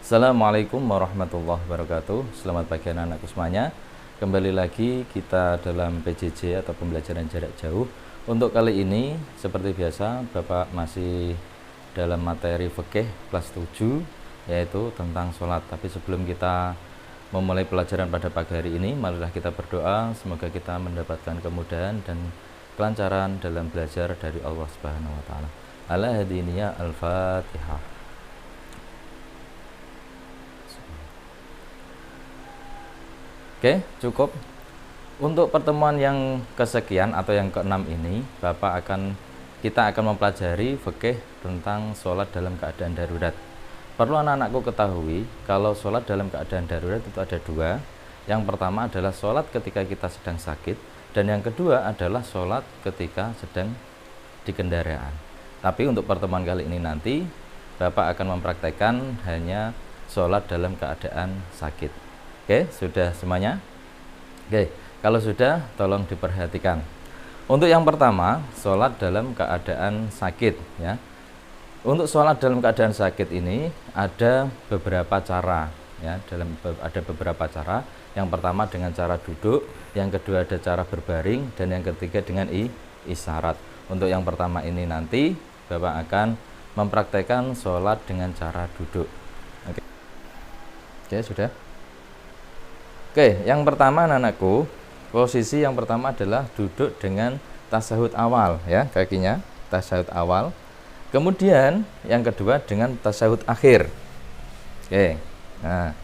Assalamualaikum warahmatullahi wabarakatuh. Selamat pagi anak-anakku semuanya. Kembali lagi kita dalam PJJ atau pembelajaran jarak jauh. Untuk kali ini seperti biasa Bapak masih dalam materi fikih kelas 7, yaitu tentang sholat. Tapi sebelum kita memulai pelajaran pada pagi hari ini, marilah kita berdoa semoga kita mendapatkan kemudahan dan kelancaran dalam belajar dari Allah Subhanahu wa taala. Ala hadiniya al-Fatihah. Oke, cukup. Untuk pertemuan yang kesekian atau yang keenam ini, kita akan mempelajari fikih tentang sholat dalam keadaan darurat. Perlu anak-anakku ketahui, kalau sholat dalam keadaan darurat itu ada dua. Yang pertama adalah sholat ketika kita sedang sakit, dan yang kedua adalah sholat ketika sedang di kendaraan. Tapi untuk pertemuan kali ini nanti, Bapak akan mempraktekkan hanya sholat dalam keadaan sakit. Oke, sudah semuanya? Oke, kalau sudah tolong diperhatikan. Untuk yang pertama, sholat dalam keadaan sakit ya. Untuk sholat dalam keadaan sakit ini ada beberapa cara ya, ada beberapa cara. Yang pertama dengan cara duduk, yang kedua ada cara berbaring, dan yang ketiga dengan isyarat. Untuk yang pertama ini nanti Bapak akan mempraktekkan sholat dengan cara duduk. Oke, sudah. Oke, yang pertama anak-anakku, posisi yang pertama adalah duduk dengan tasyahud awal ya, kakinya tasyahud awal. Kemudian yang kedua dengan tasyahud akhir. Oke. Nah,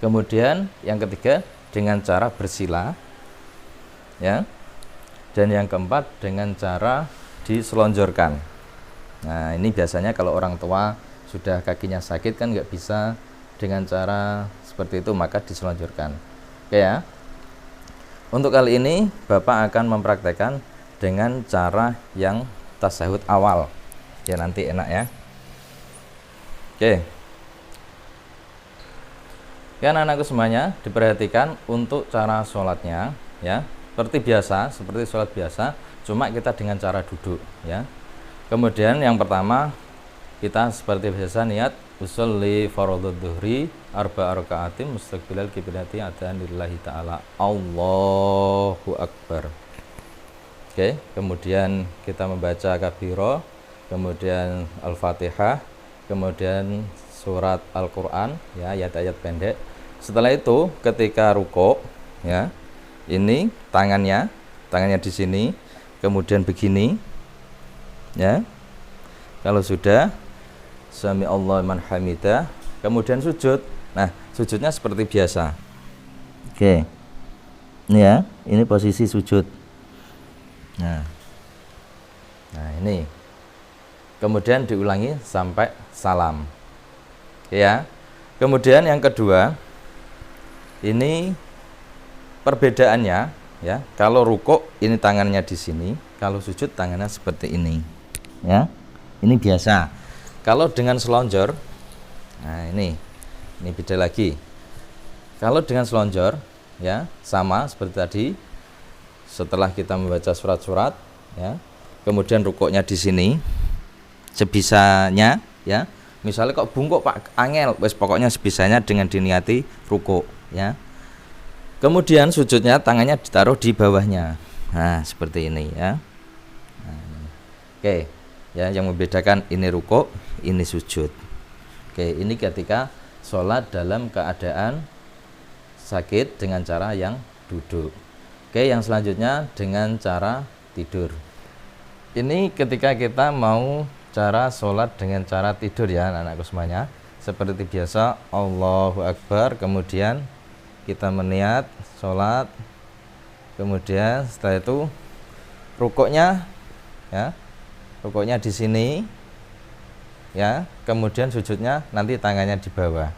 kemudian yang ketiga dengan cara bersila. Ya. Dan yang keempat dengan cara diselonjorkan. Nah, ini biasanya kalau orang tua sudah kakinya sakit kan nggak bisa dengan cara seperti itu, maka diselonjorkan. Oke ya. Untuk kali ini Bapak akan mempraktekkan dengan cara yang tasyahud awal. Ya nanti enak ya. Oke. Ya anak-anakku semuanya, diperhatikan untuk cara sholatnya ya. Seperti sholat biasa, cuma kita dengan cara duduk ya. Kemudian yang pertama kita seperti biasa niat usolli fardhu dhuhri arba'a raka'atin mustaqbilal qiblati adzan lillahi ta'ala Allahu akbar. Oke, kemudian kita membaca kabiro, kemudian Al-Fatihah, kemudian surat Al-Qur'an ya, ayat-ayat pendek. Setelah itu ketika ruko ya, ini tangannya di sini, kemudian begini ya. Kalau sudah Sami Allah man hamidah, kemudian sujud. Nah, sujudnya seperti biasa. Oke. Ini ya, ini posisi sujud. Nah, ini. Kemudian diulangi sampai salam. Oke ya. Kemudian yang kedua, ini perbedaannya ya. Kalau rukuk ini tangannya di sini, kalau sujud tangannya seperti ini. Ya. Ini biasa. Kalau dengan selonjor, nah ini beda lagi. Kalau dengan selonjor, ya sama seperti tadi. Setelah kita membaca surat-surat, ya, kemudian rukuknya di sini, sebisanya, ya. Misalnya kok bungkuk Pak angel, wes pokoknya sebisanya dengan diniati rukuk, ya. Kemudian sujudnya tangannya ditaruh di bawahnya, nah seperti ini, ya. Nah, oke. Ya, yang membedakan ini rukuk, ini sujud. Oke, ini ketika sholat dalam keadaan sakit dengan cara yang duduk. Oke, yang selanjutnya dengan cara tidur. Ini ketika kita mau cara sholat dengan cara tidur ya anak-anakku semuanya. Seperti biasa, Allahu Akbar, kemudian kita meniat sholat. Kemudian setelah itu rukuknya ya. Rukuknya di sini ya, kemudian sujudnya nanti tangannya di bawah.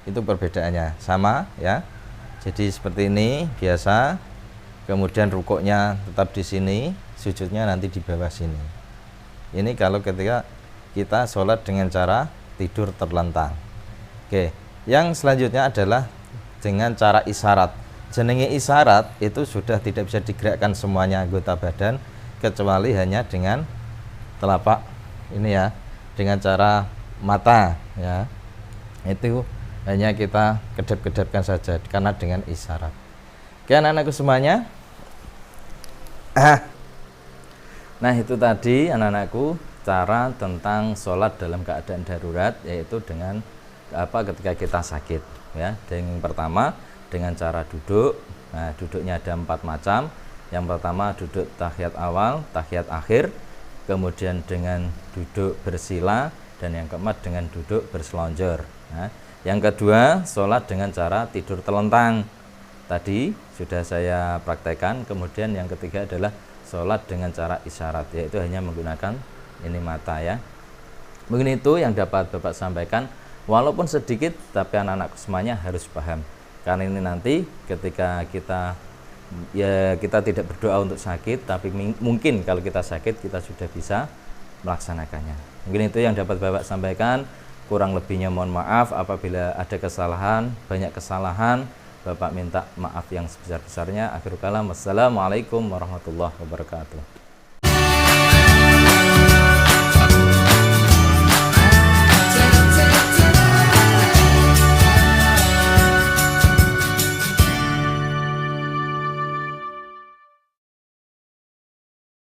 Itu perbedaannya, sama ya. Jadi seperti ini biasa. Kemudian rukuknya tetap di sini, sujudnya nanti di bawah sini. Ini kalau ketika kita sholat dengan cara tidur terlentang. Oke, yang selanjutnya adalah dengan cara isyarat. Jenenge isyarat itu sudah tidak bisa digerakkan semuanya anggota badan, kecuali hanya dengan telapak ini ya, dengan cara mata ya. Itu hanya kita kedap-kedapkan saja karena dengan isyarat. Oke anak-anakku semuanya. Nah itu tadi anak-anakku cara tentang sholat dalam keadaan darurat, yaitu dengan ketika kita sakit ya. Yang pertama dengan cara duduk. Nah duduknya ada 4 macam. Yang pertama duduk tahiyat awal, tahiyat akhir, kemudian dengan duduk bersila, dan yang keempat dengan duduk berselonjor. Nah, yang kedua sholat dengan cara tidur telentang, tadi sudah saya praktekkan. Kemudian yang ketiga adalah sholat dengan cara isyarat, yaitu hanya menggunakan ini mata ya. Mungkin itu yang dapat Bapak sampaikan, walaupun sedikit tapi anak-anak semuanya harus paham, karena ini nanti ketika kita tidak berdoa untuk sakit, tapi mungkin kalau kita sakit kita sudah bisa melaksanakannya. Mungkin itu yang dapat Bapak sampaikan, kurang lebihnya mohon maaf apabila ada kesalahan, banyak kesalahan Bapak minta maaf yang sebesar-besarnya. Akhirul kalam, wassalamualaikum warahmatullahi wabarakatuh.